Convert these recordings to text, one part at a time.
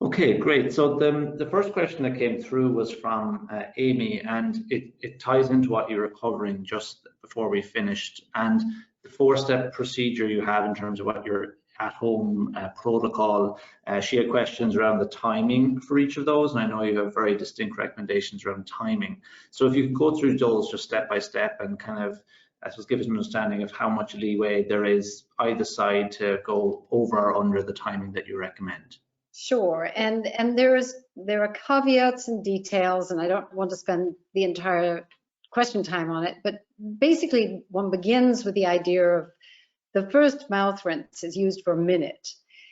Okay, great. So the first question that came through was from Amy, and it ties into what you were covering just before we finished, and the four-step procedure you have in terms of what your at-home protocol. She had questions around the timing for each of those, and I know you have very distinct recommendations around timing. So if you can go through those just step by step and kind of, I suppose, give us an understanding of how much leeway there is either side to go over or under the timing that you recommend. Sure, and there are caveats and details, and I don't want to spend the entire question time on it, but basically one begins with the idea of the first mouth rinse is used for a minute,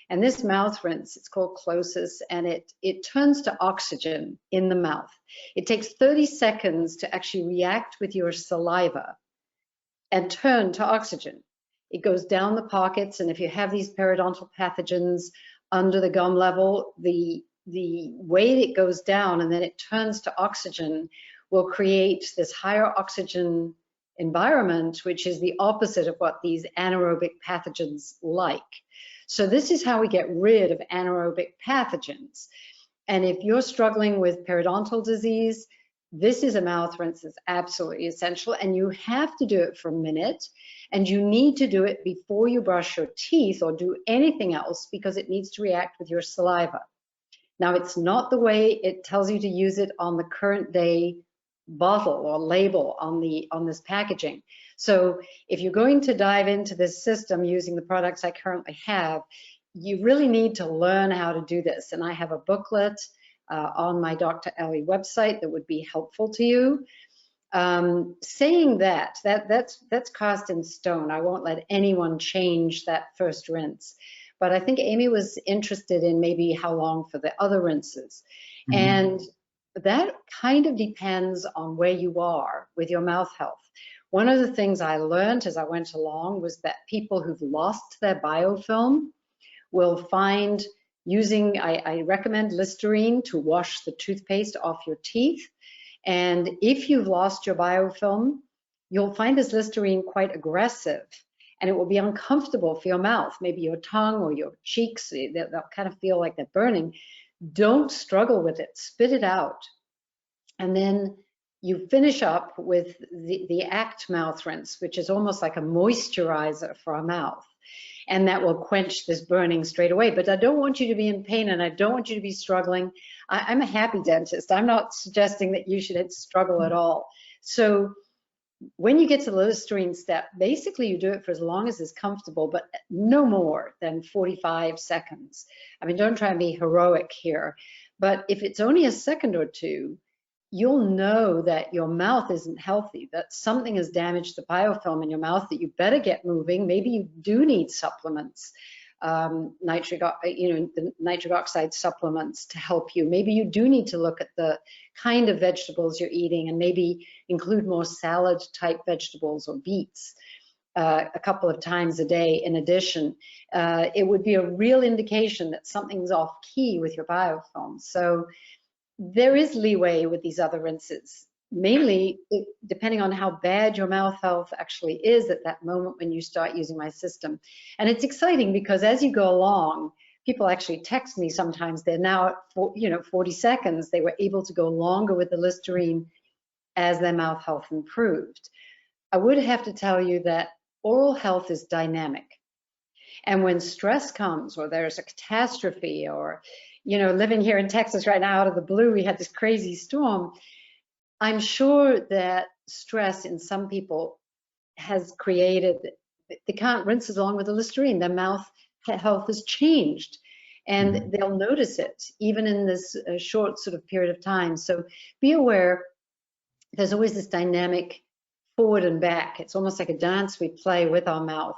and this mouth rinse, it's called closis, and it turns to oxygen in the mouth. It takes 30 seconds to actually react with your saliva and turn to oxygen. It goes down the pockets, and if you have these periodontal pathogens under the gum level, the way it goes down and then it turns to oxygen will create this higher oxygen environment, which is the opposite of what these anaerobic pathogens like. So this is how we get rid of anaerobic pathogens. And if you're struggling with periodontal disease, this is a mouth rinse that's absolutely essential, and you have to do it for a minute, and you need to do it before you brush your teeth or do anything else because it needs to react with your saliva. Now, it's not the way it tells you to use it on the current day bottle or label on this packaging. So if you're going to dive into this system using the products I currently have, you really need to learn how to do this. And I have a booklet on my Dr. Ellie website that would be helpful to you. Saying that's cast in stone. I won't let anyone change that first rinse. But I think Amy was interested in maybe how long for the other rinses. Mm-hmm. And that kind of depends on where you are with your mouth health. One of the things I learned as I went along was that people who've lost their biofilm will find using, I recommend Listerine to wash the toothpaste off your teeth. And if you've lost your biofilm, you'll find this Listerine quite aggressive, and it will be uncomfortable for your mouth, maybe your tongue or your cheeks, they'll kind of feel like they're burning. Don't struggle with it, spit it out. And then you finish up with the ACT mouth rinse, which is almost like a moisturizer for our mouth. And that will quench this burning straight away. But I don't want you to be in pain, and I don't want you to be struggling. I'm a happy dentist. I'm not suggesting that you should struggle at all. So when you get to the Listerine step, basically you do it for as long as is comfortable, but no more than 45 seconds. I mean, don't try and be heroic here. But if it's only a second or two, you'll know that your mouth isn't healthy, that something has damaged the biofilm in your mouth, that you better get moving. Maybe you do need supplements, the nitric oxide supplements to help you. Maybe you do need to look at the kind of vegetables you're eating and maybe include more salad type vegetables or beets a couple of times a day in addition. It would be a real indication that something's off key with your biofilm. So there is leeway with these other rinses, mainly depending on how bad your mouth health actually is at that moment when you start using my system. And it's exciting because as you go along, people actually text me sometimes. They're now at 40 seconds. They were able to go longer with the Listerine as their mouth health improved. I would have to tell you that oral health is dynamic. And when stress comes, or there's a catastrophe, or living here in Texas right now, out of the blue, we had this crazy storm. I'm sure that stress in some people has created, they can't rinse as long with the Listerine. Their mouth health has changed, and they'll notice it even in this short sort of period of time. So be aware, there's always this dynamic forward and back. It's almost like a dance we play with our mouth.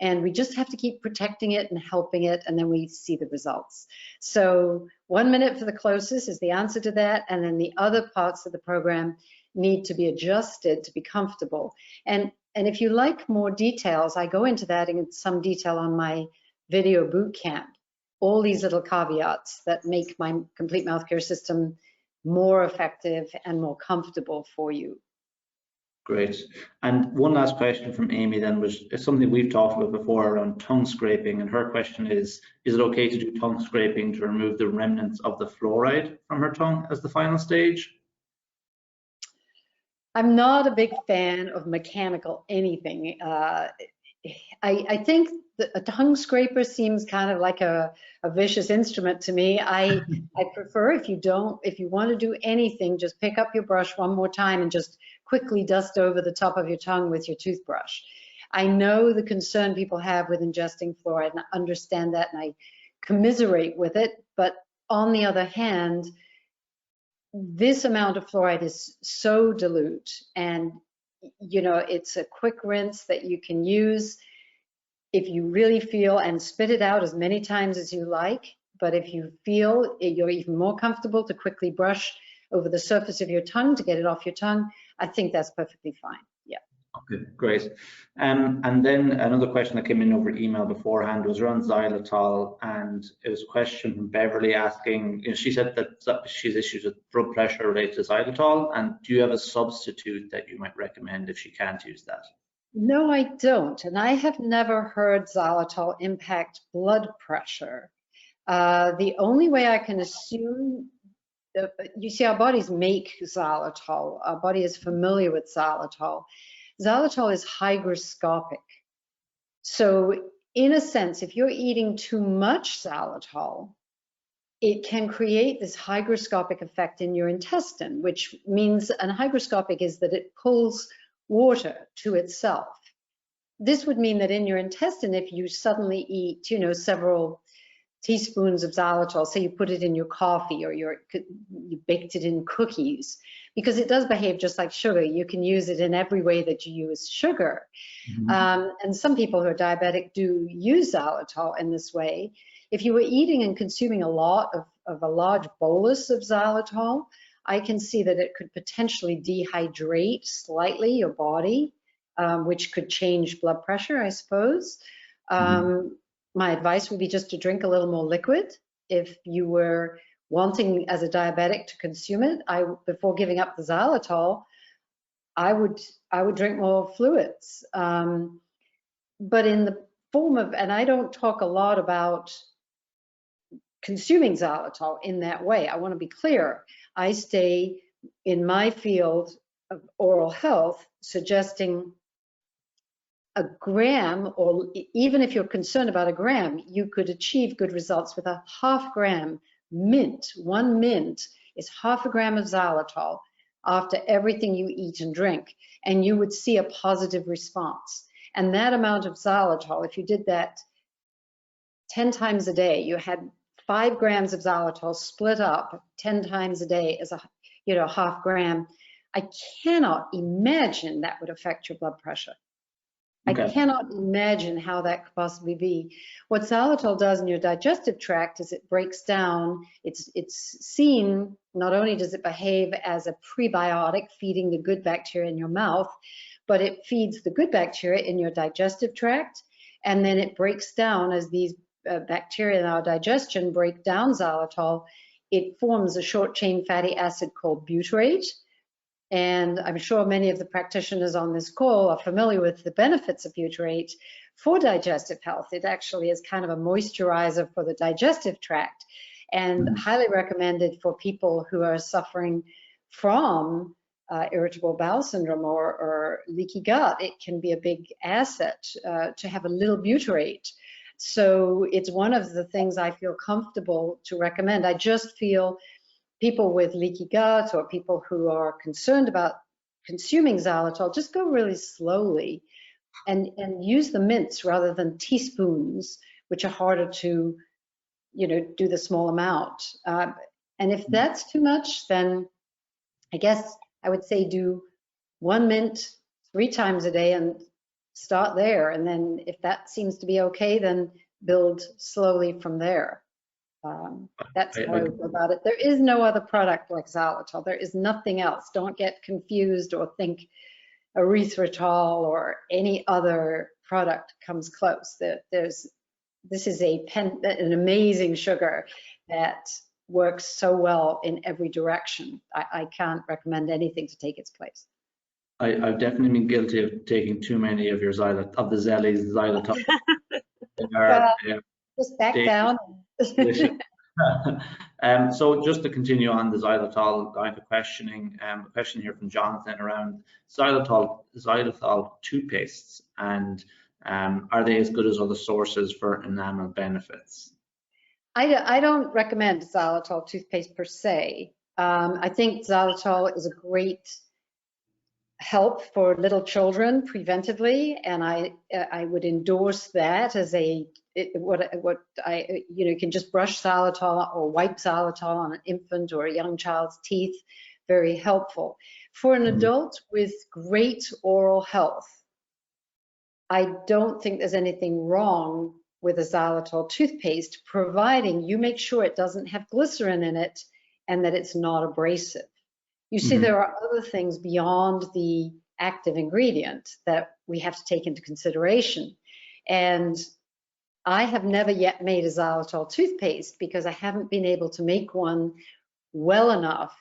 And we just have to keep protecting it and helping it, and then we see the results. So 1 minute for the closest is the answer to that, and then the other parts of the program need to be adjusted to be comfortable. And if you like more details, I go into that in some detail on my video boot camp. All these little caveats that make my complete mouth care system more effective and more comfortable for you. Great. And one last question from Amy then was, it's something we've talked about before around tongue scraping, and her question is it okay to do tongue scraping to remove the remnants of the fluoride from her tongue as the final stage? I'm not a big fan of mechanical anything. I think that a tongue scraper seems kind of like a vicious instrument to me. I prefer, if you want to do anything, just pick up your brush one more time and just quickly dust over the top of your tongue with your toothbrush. I know the concern people have with ingesting fluoride, and I understand that, and I commiserate with it. But on the other hand, this amount of fluoride is so dilute, and it's a quick rinse that you can use if you really feel, and spit it out as many times as you like. But if you feel you're even more comfortable to quickly brush over the surface of your tongue to get it off your tongue, I think that's perfectly fine. Yeah. Okay, great. And then another question that came in over email beforehand was around xylitol, and it was a question from Beverly asking, she said that she's issues with blood pressure related to xylitol, and do you have a substitute that you might recommend if she can't use that? No, I don't, and I have never heard xylitol impact blood pressure. The only way I can assume, you see, our bodies make xylitol. Our body is familiar with xylitol. Xylitol is hygroscopic. So in a sense, if you're eating too much xylitol, it can create this hygroscopic effect in your intestine, which means, and hygroscopic is that it pulls water to itself. This would mean that in your intestine, if you suddenly eat, several teaspoons of xylitol, say you put it in your coffee or you baked it in cookies, because it does behave just like sugar. You can use it in every way that you use sugar. Mm-hmm. And some people who are diabetic do use xylitol in this way. If you were eating and consuming a lot of a large bolus of xylitol, I can see that it could potentially dehydrate slightly your body, which could change blood pressure, I suppose. Mm-hmm. My advice would be just to drink a little more liquid. If you were wanting, as a diabetic, to consume it, before giving up the xylitol, I would drink more fluids. But in the form of, and I don't talk a lot about consuming xylitol in that way. I want to be clear. I stay in my field of oral health suggesting a gram, or even if you're concerned about a gram, you could achieve good results with a half gram mint. 1 mint is half a gram of xylitol after everything you eat and drink, and you would see a positive response. And that amount of xylitol, if you did that 10 times a day, you had 5 grams of xylitol split up 10 times a day as a half gram, I cannot imagine that would affect your blood pressure. Okay. I cannot imagine how that could possibly be. What xylitol does in your digestive tract is it breaks down, it's seen, not only does it behave as a prebiotic feeding the good bacteria in your mouth, but it feeds the good bacteria in your digestive tract, and then it breaks down as these bacteria in our digestion break down xylitol, it forms a short chain fatty acid called butyrate. And I'm sure many of the practitioners on this call are familiar with the benefits of butyrate for digestive health. It actually is kind of a moisturizer for the digestive tract, and highly recommended for people who are suffering from irritable bowel syndrome or leaky gut. It can be a big asset to have a little butyrate. So it's one of the things I feel comfortable to recommend. I just feel people with leaky gut or people who are concerned about consuming xylitol, just go really slowly and use the mints rather than teaspoons, which are harder to, do the small amount. And if that's too much, then I guess I would say do 1 mint 3 times a day and start there. And then if that seems to be okay, then build slowly from there. That's how I would go about it. There is no other product like xylitol. There is nothing else. Don't get confused or think erythritol or any other product comes close. This is an amazing sugar that works so well in every direction. I can't recommend anything to take its place. I've definitely been guilty of taking too many of your xylitol. They are, Well, just back down. delicious. So just to continue on the xylitol line of questioning, a question here from Jonathan around xylitol toothpastes, and are they as good as other sources for enamel benefits? I don't recommend xylitol toothpaste per se. I think xylitol is a great help for little children preventively, and I would endorse that as you can just brush xylitol or wipe xylitol on an infant or a young child's teeth. Very helpful. For an adult with great oral health, I don't think there's anything wrong with a xylitol toothpaste, providing you make sure it doesn't have glycerin in it and that it's not abrasive. You see, there are other things beyond the active ingredient that we have to take into consideration. And I have never yet made a xylitol toothpaste because I haven't been able to make one well enough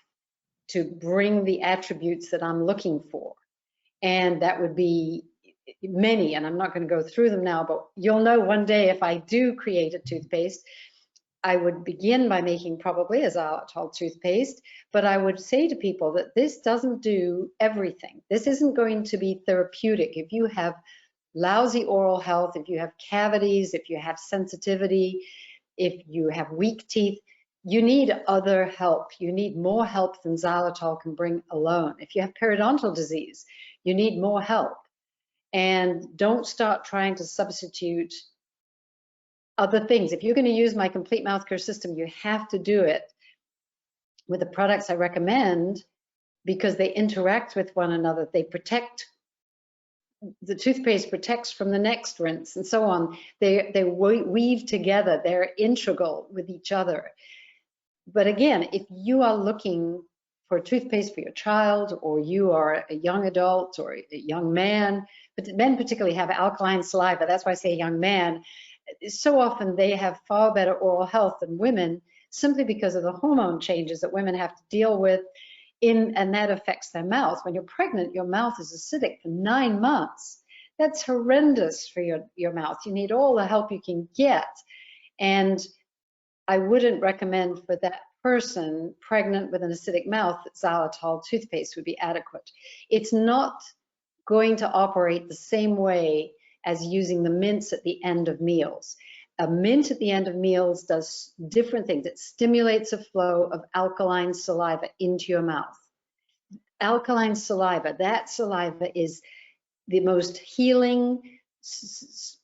to bring the attributes that I'm looking for. And that would be many, and I'm not going to go through them now, but you'll know one day if I do create a toothpaste, I would begin by making probably a xylitol toothpaste, but I would say to people that this doesn't do everything. This isn't going to be therapeutic. If you have lousy oral health, if you have cavities, if you have sensitivity, if you have weak teeth, you need other help. You need more help than xylitol can bring alone. If you have periodontal disease, you need more help. And don't start trying to substitute other things. If you're going to use my complete mouth care system, you have to do it with the products I recommend because they interact with one another. They protect, the toothpaste protects from the next rinse and so on. They weave together. They're integral with each other. But again, if you are looking for a toothpaste for your child, or you are a young adult or a young man, but men particularly have alkaline saliva. That's why I say young man. So often they have far better oral health than women simply because of the hormone changes that women have to deal with, and that affects their mouth. When you're pregnant, your mouth is acidic for 9 months. That's horrendous for your mouth. You need all the help you can get. And I wouldn't recommend for that person pregnant with an acidic mouth that xylitol toothpaste would be adequate. It's not going to operate the same way as using the mints at the end of meals. A mint at the end of meals does different things. It stimulates a flow of alkaline saliva into your mouth. Alkaline saliva, that saliva is the most healing,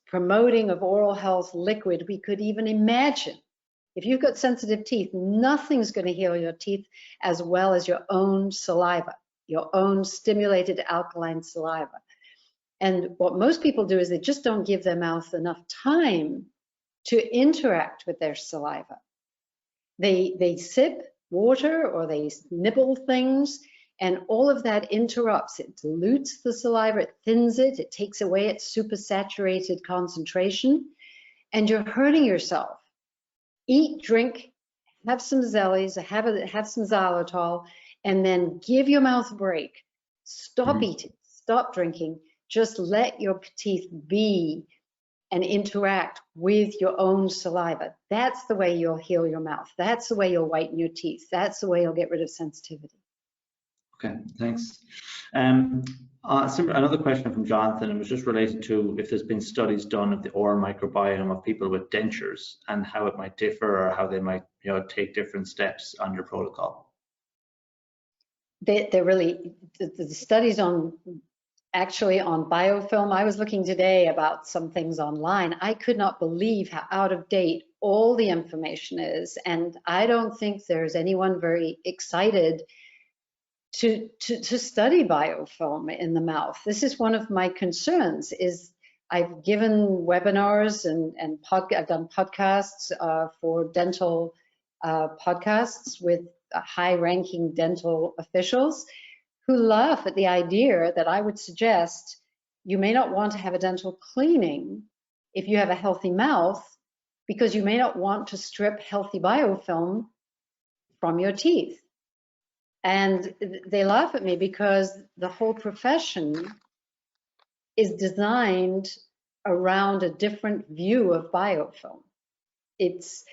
promoting of oral health liquid we could even imagine. If you've got sensitive teeth, nothing's going to heal your teeth as well as your own saliva, your own stimulated alkaline saliva. And what most people do is they just don't give their mouth enough time to interact with their saliva. They sip water or they nibble things, and all of that interrupts. It dilutes the saliva, it thins it, it takes away its supersaturated concentration, and you're hurting yourself. Eat, drink, have some Xellies, have some xylitol, and then give your mouth a break. Stop eating, stop drinking. Just let your teeth be and interact with your own saliva. That's the way you'll heal your mouth. That's the way you'll whiten your teeth. That's the way you'll get rid of sensitivity. Okay, thanks. Another question from Jonathan, and was just related to if there's been studies done of the oral microbiome of people with dentures and how it might differ or how they might, take different steps under protocol. They're really, the studies actually on biofilm. I was looking today about some things online. I could not believe how out of date all the information is, and I don't think there's anyone very excited to study biofilm in the mouth. This is one of my concerns. I've given webinars and I've done podcasts for dental podcasts with high-ranking dental officials who laugh at the idea that I would suggest you may not want to have a dental cleaning if you have a healthy mouth, because you may not want to strip healthy biofilm from your teeth. And they laugh at me because the whole profession is designed around a different view of biofilm. It's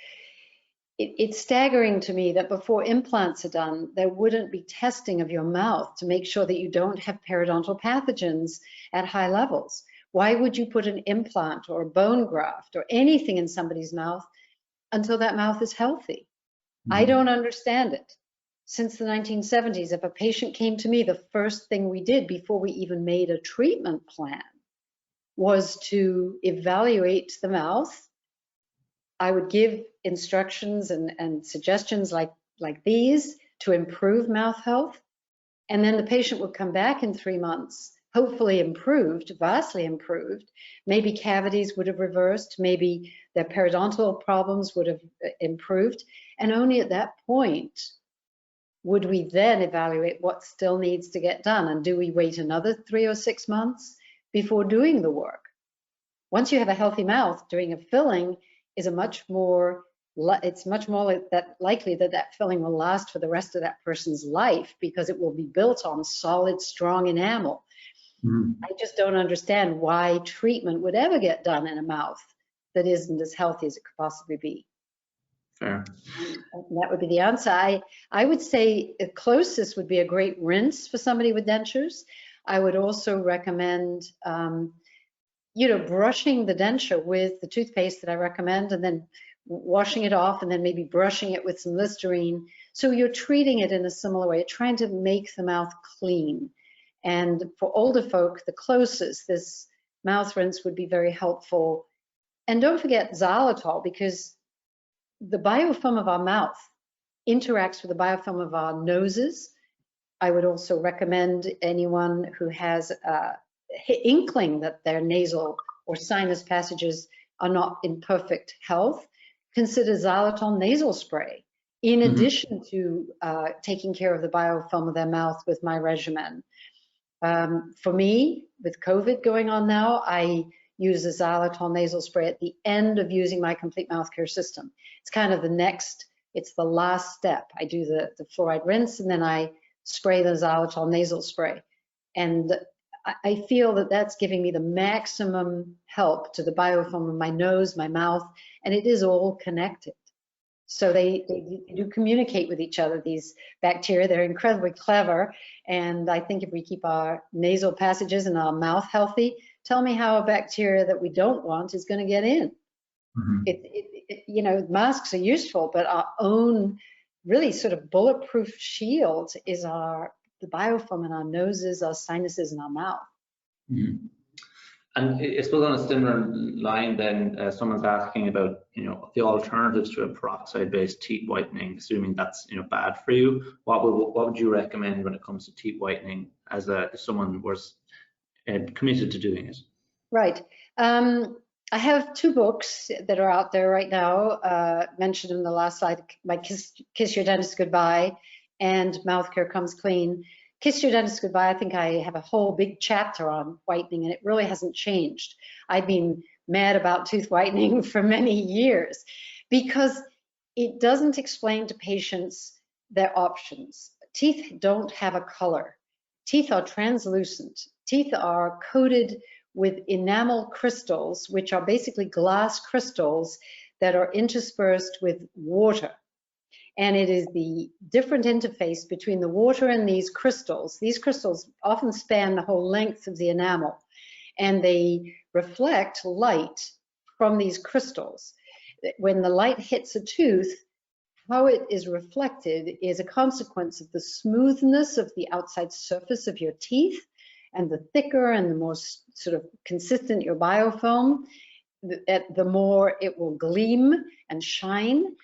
staggering to me that before implants are done, there wouldn't be testing of your mouth to make sure that you don't have periodontal pathogens at high levels. Why would you put an implant or a bone graft or anything in somebody's mouth until that mouth is healthy? I don't understand it. Since the 1970s, if a patient came to me, the first thing we did before we even made a treatment plan was to evaluate the mouth. I would give instructions and suggestions like these to improve mouth health. And then the patient would come back in 3 months, hopefully improved, vastly improved. Maybe cavities would have reversed, maybe their periodontal problems would have improved. And only at that point would we then evaluate what still needs to get done. And do we wait another 3 or 6 months before doing the work? Once you have a healthy mouth, doing a filling is it's much more likely that that filling will last for the rest of that person's life because it will be built on solid, strong enamel. I just don't understand why treatment would ever get done in a mouth that isn't as healthy as it could possibly be. Fair. That would be the answer. I would say the closest would be a great rinse for somebody with dentures. I would also recommend, brushing the denture with the toothpaste that I recommend, and then washing it off, and then maybe brushing it with some Listerine. So you're treating it in a similar way, trying to make the mouth clean. And for older folk, the closest, this mouth rinse would be very helpful. And don't forget xylitol, because the biofilm of our mouth interacts with the biofilm of our noses. I would also recommend anyone who has inkling that their nasal or sinus passages are not in perfect health, consider xylitol nasal spray in addition to taking care of the biofilm of their mouth with my regimen. For me, with COVID going on now, I use a xylitol nasal spray at the end of using my complete mouth care system. It's kind of it's the last step. I do the fluoride rinse, and then I spray the xylitol nasal spray. And I feel that that's giving me the maximum help to the biofilm of my nose, my mouth, and it is all connected. So they do communicate with each other, these bacteria. They're incredibly clever. And I think if we keep our nasal passages and our mouth healthy, tell me how a bacteria that we don't want is going to get in. Masks are useful, but our own really sort of bulletproof shield is the biofilm in our noses, our sinuses, and our mouth. And I suppose on a similar line then, someone's asking about, the alternatives to a peroxide-based teeth whitening, assuming that's, bad for you. What would you recommend when it comes to teeth whitening as if someone was committed to doing it? Right. I have 2 books that are out there right now, mentioned in the last slide, my Kiss Your Dentist Goodbye and Mouth Care Comes Clean. Kiss Your Dentist Goodbye, I think I have a whole big chapter on whitening, and it really hasn't changed. I've been mad about tooth whitening for many years because it doesn't explain to patients their options. Teeth don't have a color. Teeth are translucent. Teeth are coated with enamel crystals, which are basically glass crystals that are interspersed with water. And it is the different interface between the water and these crystals. These crystals often span the whole length of the enamel, and they reflect light from these crystals. When the light hits a tooth, how it is reflected is a consequence of the smoothness of the outside surface of your teeth, and the thicker and the more sort of consistent your biofilm, the more it will gleam and shine.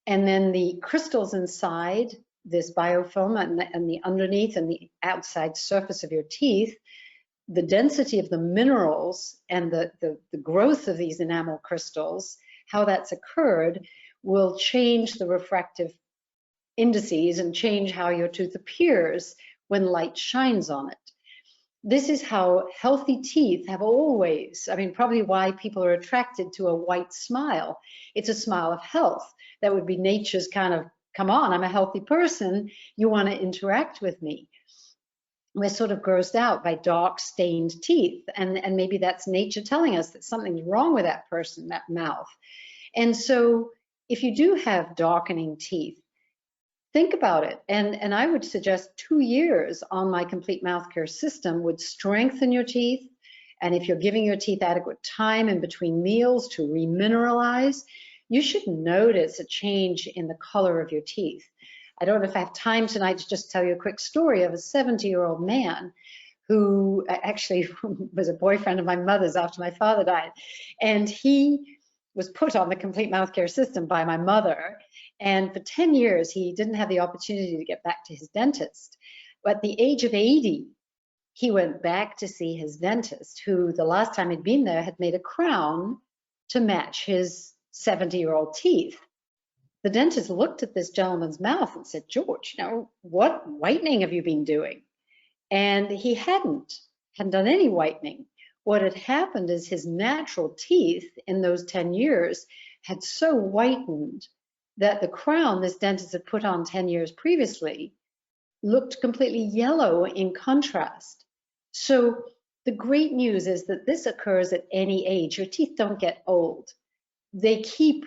And then the crystals inside this biofilm and the underneath and the outside surface of your teeth, the density of the minerals and the growth of these enamel crystals, how that's occurred, will change the refractive indices and change how your tooth appears when light shines on it. This is how healthy teeth have always, probably why people are attracted to a white smile. It's a smile of health. That would be nature's kind of come on, I'm a healthy person. You want to interact with me. We're sort of grossed out by dark stained teeth. And maybe that's nature telling us that something's wrong with that person, that mouth. And so if you do have darkening teeth, think about it. And I would suggest 2 years on my complete mouth care system would strengthen your teeth. And if you're giving your teeth adequate time in between meals to remineralize, you should notice a change in the color of your teeth. I don't know if I have time tonight to just tell you a quick story of a 70-year-old man who actually was a boyfriend of my mother's after my father died. And he was put on the complete mouth care system by my mother. And for 10 years, he didn't have the opportunity to get back to his dentist. But at the age of 80, he went back to see his dentist, who the last time he'd been there had made a crown to match his 70-year-old teeth. The dentist looked at this gentleman's mouth and said, George, now what whitening have you been doing? And he hadn't done any whitening. What had happened is his natural teeth in those 10 years had so whitened that the crown this dentist had put on 10 years previously looked completely yellow in contrast. So the great news is that this occurs at any age. Your teeth don't get old. They keep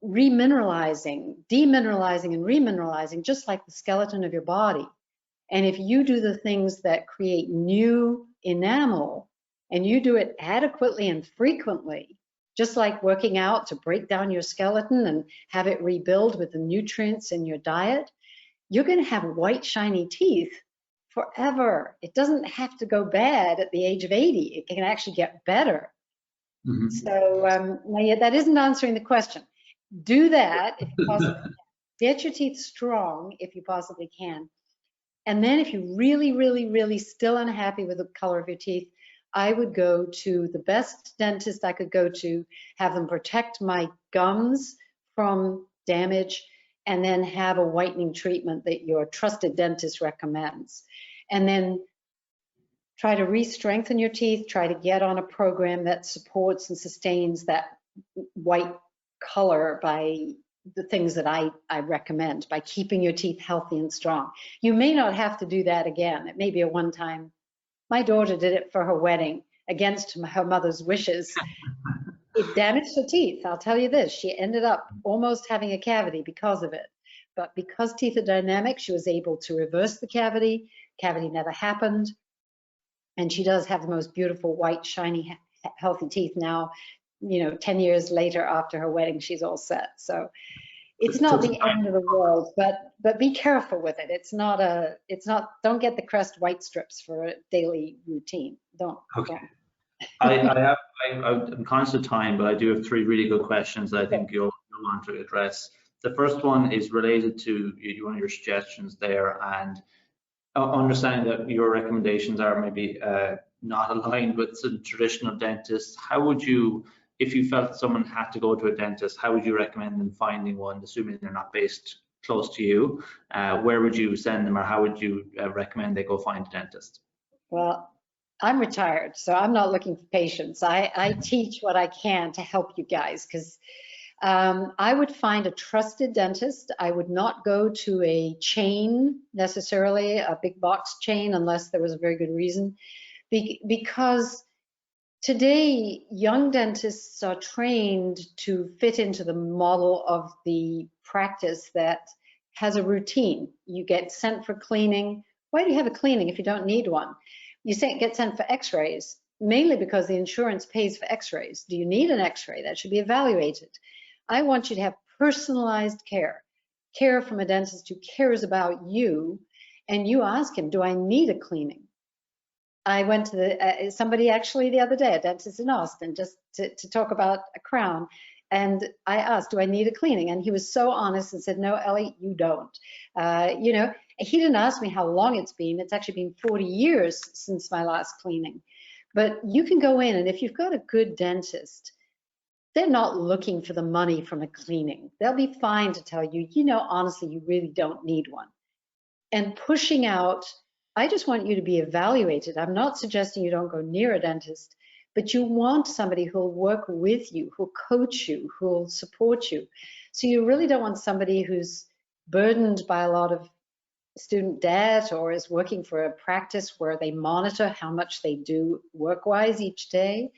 remineralizing, demineralizing, and remineralizing, just like the skeleton of your body. And if you do the things that create new enamel, and you do it adequately and frequently, just like working out to break down your skeleton and have it rebuild with the nutrients in your diet, you're going to have white, shiny teeth forever. It doesn't have to go bad at the age of 80. It can actually get better. Mm-hmm. So that isn't answering the question. Do that if you possibly can. Get your teeth strong if you possibly can. And then if you're really, really, really still unhappy with the color of your teeth, I would go to the best dentist I could go to, have them protect my gums from damage, and then have a whitening treatment that your trusted dentist recommends. And then try to re-strengthen your teeth, try to get on a program that supports and sustains that white color by the things that I recommend, by keeping your teeth healthy and strong. You may not have to do that again. It may be a one-time. My daughter did it for her wedding against her mother's wishes. It damaged her teeth. I'll tell you this, she ended up almost having a cavity because of it. But because teeth are dynamic, she was able to reverse the cavity. Cavity never happened. And she does have the most beautiful, white, shiny, healthy teeth now. 10 years later after her wedding, she's all set. So it's not the end of the world, but be careful with it. It's not, don't get the Crest white strips for a daily routine. Don't. Okay. I'm conscious of time, but I do have 3 really good questions that I think you'll want to address. The first one is related to one of your suggestions there, and understanding that your recommendations are maybe not aligned with some traditional dentists. How would you, if you felt someone had to go to a dentist, how would you recommend them finding one, assuming they're not based close to you? Where would you send them, or how would you recommend they go find a dentist? Well, I'm retired, so I'm not looking for patients. I teach what I can to help you guys, because I would find a trusted dentist. I would not go to a chain necessarily, a big box chain, unless there was a very good reason, because today young dentists are trained to fit into the model of the practice that has a routine. You get sent for cleaning. Why do you have a cleaning if you don't need one? You get sent for x-rays, mainly because the insurance pays for x-rays. Do you need an x-ray? That should be evaluated. I want you to have personalized care from a dentist who cares about you, and you ask him, do I need a cleaning? I went to somebody actually the other day, a dentist in Austin, just to talk about a crown, and I asked, do I need a cleaning? And he was so honest and said, no, Ellie, you don't. He didn't ask me how long it's been. It's actually been 40 years since my last cleaning. But you can go in, and if you've got a good dentist, they're not looking for the money from a cleaning. They'll be fine to tell you, honestly, you really don't need one. And pushing out, I just want you to be evaluated. I'm not suggesting you don't go near a dentist, but you want somebody who'll work with you, who'll coach you, who'll support you. So you really don't want somebody who's burdened by a lot of student debt or is working for a practice where they monitor how much they do work-wise each day.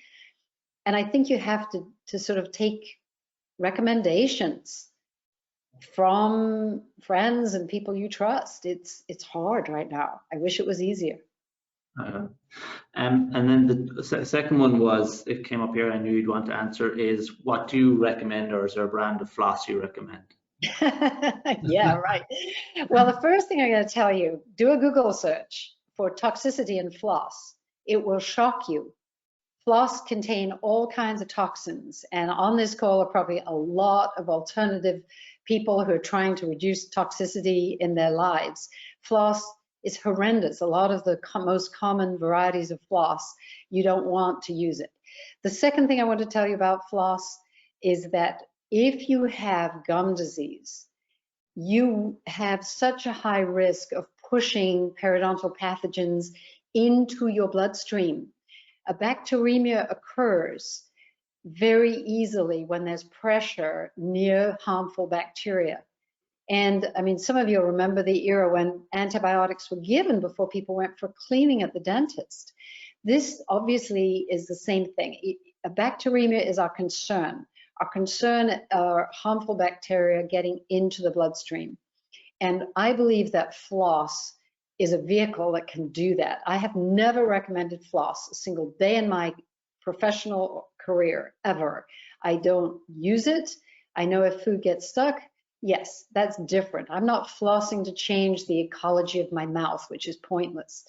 And I think you have to sort of take recommendations from friends and people you trust. It's hard right now. I wish it was easier. And then the second one was, it came up here, I knew you'd want to answer, is what do you recommend, or is there a brand of floss you recommend? Yeah, right. Well, the first thing I'm going to tell you, do a Google search for toxicity in floss. It will shock you. Floss contain all kinds of toxins, and on this call are probably a lot of alternative people who are trying to reduce toxicity in their lives. Floss is horrendous. A lot of the most common varieties of floss, you don't want to use it. The second thing I want to tell you about floss is that if you have gum disease, you have such a high risk of pushing periodontal pathogens into your bloodstream. A bacteremia occurs very easily when there's pressure near harmful bacteria. And I mean, some of you remember the era when antibiotics were given before people went for cleaning at the dentist. This obviously is the same thing. A bacteremia is our concern. Our concern are harmful bacteria getting into the bloodstream. And I believe that floss is a vehicle that can do that. I have never recommended floss a single day in my professional career, ever. I don't use it. I know if food gets stuck, yes, that's different. I'm not flossing to change the ecology of my mouth, which is pointless.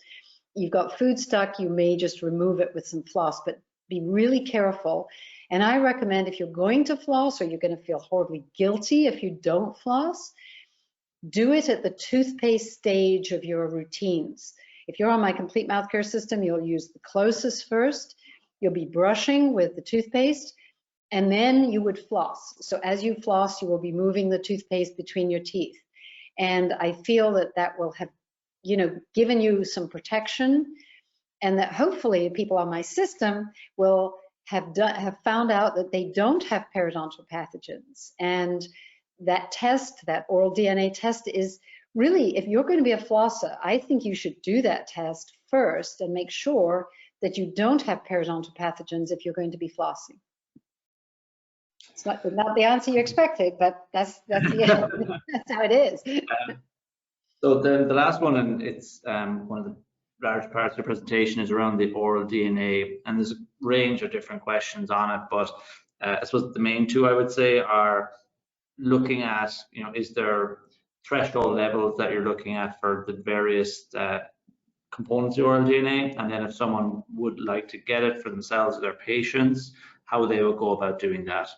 You've got food stuck, you may just remove it with some floss, but be really careful. And I recommend, if you're going to floss, or you're going to feel horribly guilty if you don't floss, do it at the toothpaste stage of your routines. If you're on my complete mouth care system, you'll use the closest first. You'll be brushing with the toothpaste, and then you would floss. So as you floss, you will be moving the toothpaste between your teeth. And I feel that that will have, given you some protection, and that hopefully people on my system will have found out that they don't have periodontal pathogens. And that test, that oral DNA test, is really, if you're going to be a flosser, I think you should do that test first and make sure that you don't have periodontal pathogens if you're going to be flossing. It's not the answer you expected, but that's that's how it is. So the last one, and it's one of the large parts of the presentation, is around the oral DNA, and there's a range of different questions on it, but I suppose the main two I would say are looking at, is there threshold levels that you're looking at for the various components of oral DNA, and then if someone would like to get it for themselves or their patients, how they would go about doing that.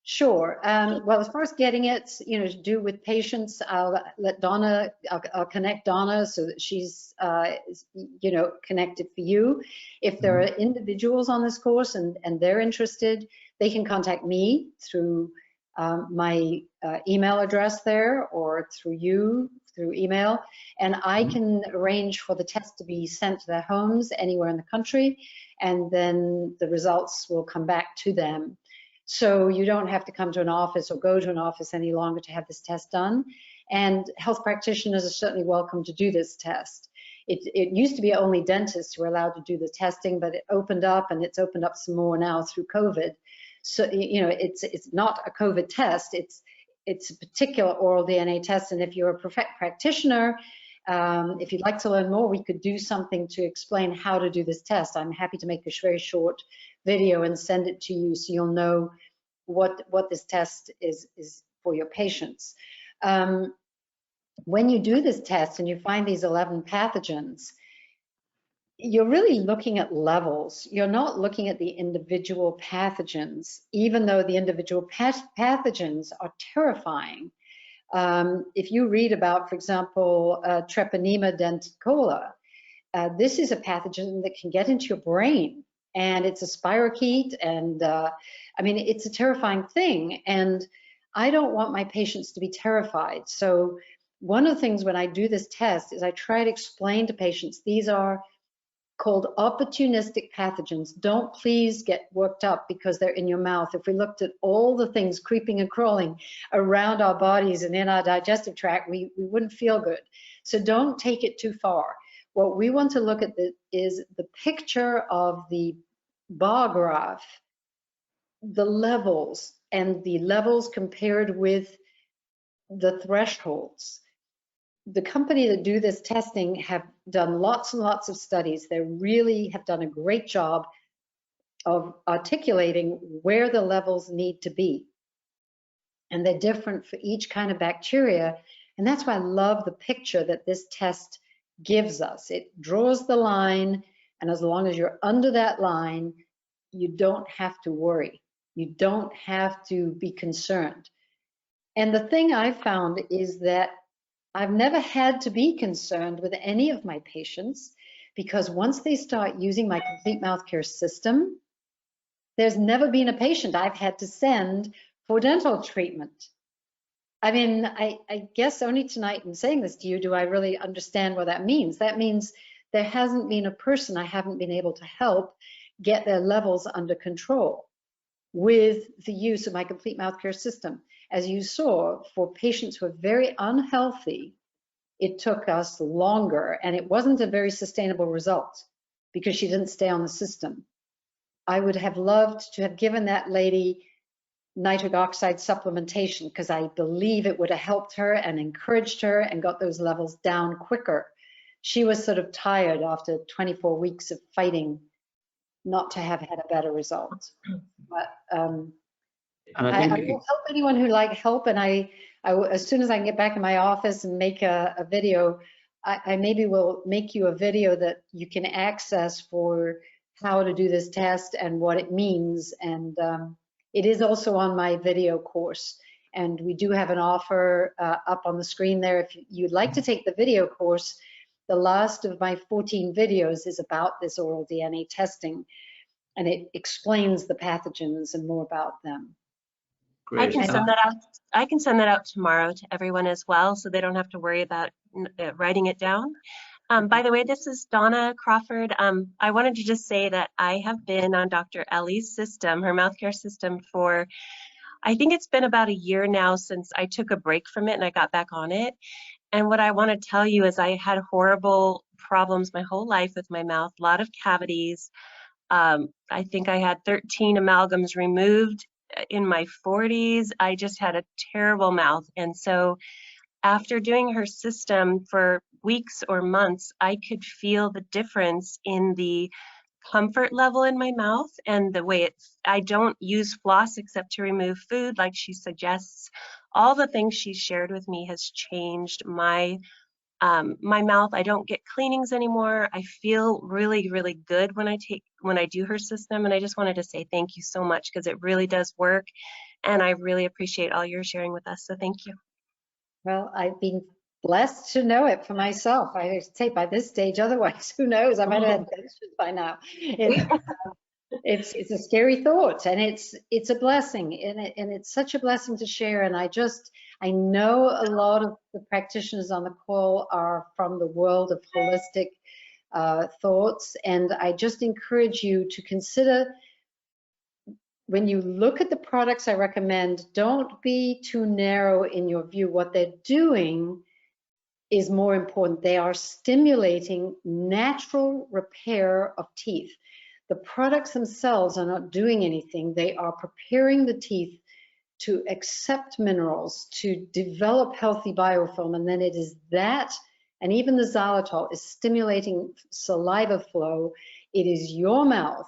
Sure. Well, as far as getting it, to do with patients, I'll let Donna, I'll connect Donna so that she's, connected for you. If there are individuals on this course and they're interested, they can contact me through my email address there, or through email, and I can arrange for the test to be sent to their homes anywhere in the country, and then the results will come back to them. So you don't have to come to an office or go to an office any longer to have this test done. And health practitioners are certainly welcome to do this test. It used to be only dentists who were allowed to do the testing, but it opened up, and it's opened up some more now through COVID. So, it's not a COVID test, it's a particular oral DNA test. And if you're a practitioner, if you'd like to learn more, we could do something to explain how to do this test. I'm happy to make a very short video and send it to you so you'll know what this test is for your patients. When you do this test and you find these 11 pathogens, you're really looking at levels. You're not looking at the individual pathogens, even though the individual pathogens are terrifying. If you read about, for example, Treponema denticola, this is a pathogen that can get into your brain, and it's a spirochete, and it's a terrifying thing, and I don't want my patients to be terrified. So one of the things when I do this test is I try to explain to patients, these are called opportunistic pathogens. Don't please get worked up because they're in your mouth. If we looked at all the things creeping and crawling around our bodies and in our digestive tract, we wouldn't feel good. So don't take it too far. What we want to look at is the picture of the bar graph, the levels, and the levels compared with the thresholds. The company that do this testing have done lots and lots of studies. They really have done a great job of articulating where the levels need to be. And they're different for each kind of bacteria. And that's why I love the picture that this test gives us. It draws the line, and as long as you're under that line, you don't have to worry. You don't have to be concerned. And the thing I found is that I've never had to be concerned with any of my patients, because once they start using my complete mouth care system, there's never been a patient I've had to send for dental treatment. I mean, I guess only tonight in saying this to you do I really understand what that means. That means there hasn't been a person I haven't been able to help get their levels under control with the use of my complete mouth care system. As you saw, for patients who are very unhealthy, it took us longer, and it wasn't a very sustainable result because she didn't stay on the system. I would have loved to have given that lady nitric oxide supplementation because I believe it would have helped her and encouraged her and got those levels down quicker. She was sort of tired after 24 weeks of fighting not to have had a better result. But I will help anyone who like help, and I as soon as I can get back in my office and make a video, I maybe will make you a video that you can access for how to do this test and what it means. And it is also on my video course, and we do have an offer up on the screen there. If you'd like to take the video course, the last of my 14 videos is about this oral DNA testing, and it explains the pathogens and more about them. Great. I can send that out. I can send that out tomorrow to everyone as well, so they don't have to worry about writing it down. By the way, this is Donna Crawford. I wanted to just say that I have been on Dr. Ellie's system, her mouth care system, for I think it's been about a year now since I took a break from it and I got back on it. And what I want to tell you is I had horrible problems my whole life with my mouth, a lot of cavities. I think I had 13 amalgams removed in my 40s. I just had a terrible mouth. And so after doing her system for weeks or months, I could feel the difference in the comfort level in my mouth and the way I don't use floss except to remove food like she suggests. All the things she shared with me has changed my mouth. I don't get cleanings anymore. I feel really, really good when I do her system. And I just wanted to say thank you so much because it really does work. And I really appreciate all you're sharing with us. So thank you. Well, I've been blessed to know it for myself. I say by this stage, otherwise, who knows? I might have had questions by now. It's a scary thought, and it's a blessing, and it's such a blessing to share. And I know a lot of the practitioners on the call are from the world of holistic thoughts, and I just encourage you to consider, when you look at the products I recommend, don't be too narrow in your view. What they're doing is more important. They are stimulating natural repair of teeth. The products themselves are not doing anything. They are preparing the teeth to accept minerals, to develop healthy biofilm, and then it is that, and even the xylitol is stimulating saliva flow. It is your mouth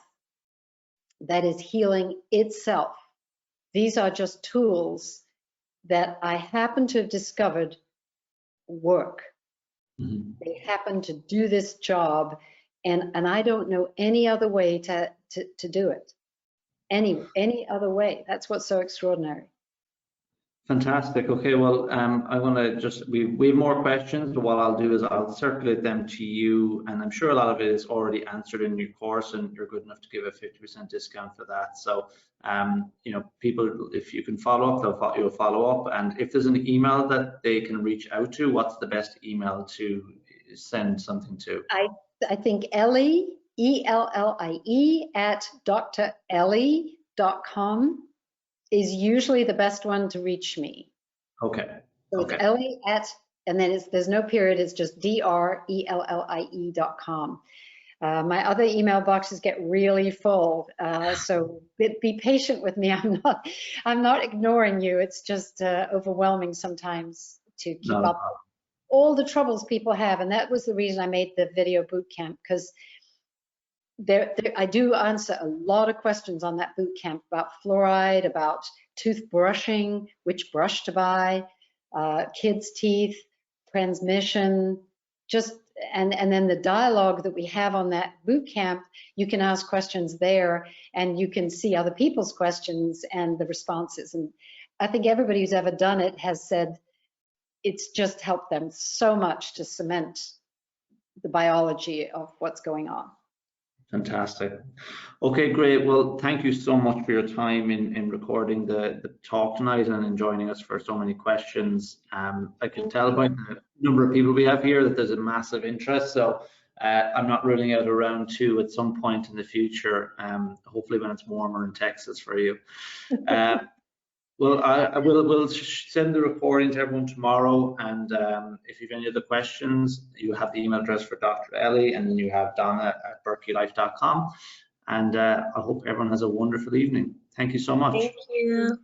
that is healing itself. These are just tools that I happen to have discovered work. Mm-hmm. They happen to do this job, and I don't know any other way to do it. Any other way. That's what's so extraordinary. Fantastic. Okay, well, I want to just, we have more questions, but what I'll do is I'll circulate them to you, and I'm sure a lot of it is already answered in your course, and you're good enough to give a 50% discount for that. So, you know, people, if you can follow up, you'll follow up, and if there's an email that they can reach out to, what's the best email to send something to? I think Ellie ELLIE at drellie.com is usually the best one to reach me. Okay. So it's Ellie at, and then there's no period, it's just drellie.com. My other email boxes get really full, so be patient with me. I'm not ignoring you. It's just overwhelming sometimes to keep up all the troubles people have, and that was the reason I made the video boot camp, because I do answer a lot of questions on that boot camp about fluoride, about toothbrushing, which brush to buy, kids' teeth, transmission, and then the dialogue that we have on that boot camp. You can ask questions there, and you can see other people's questions and the responses. And I think everybody who's ever done it has said it's just helped them so much to cement the biology of what's going on. Fantastic. Okay, great. Well, thank you so much for your time in recording the talk tonight and in joining us for so many questions. I can tell by the number of people we have here that there's a massive interest. So I'm not ruling out a round 2 at some point in the future, hopefully when it's warmer in Texas for you. Well, we'll send the recording to everyone tomorrow, and if you have any other questions, you have the email address for Dr. Ellie, and then you have Donna at berkeleylife.com. And I hope everyone has a wonderful evening. Thank you so much. Thank you.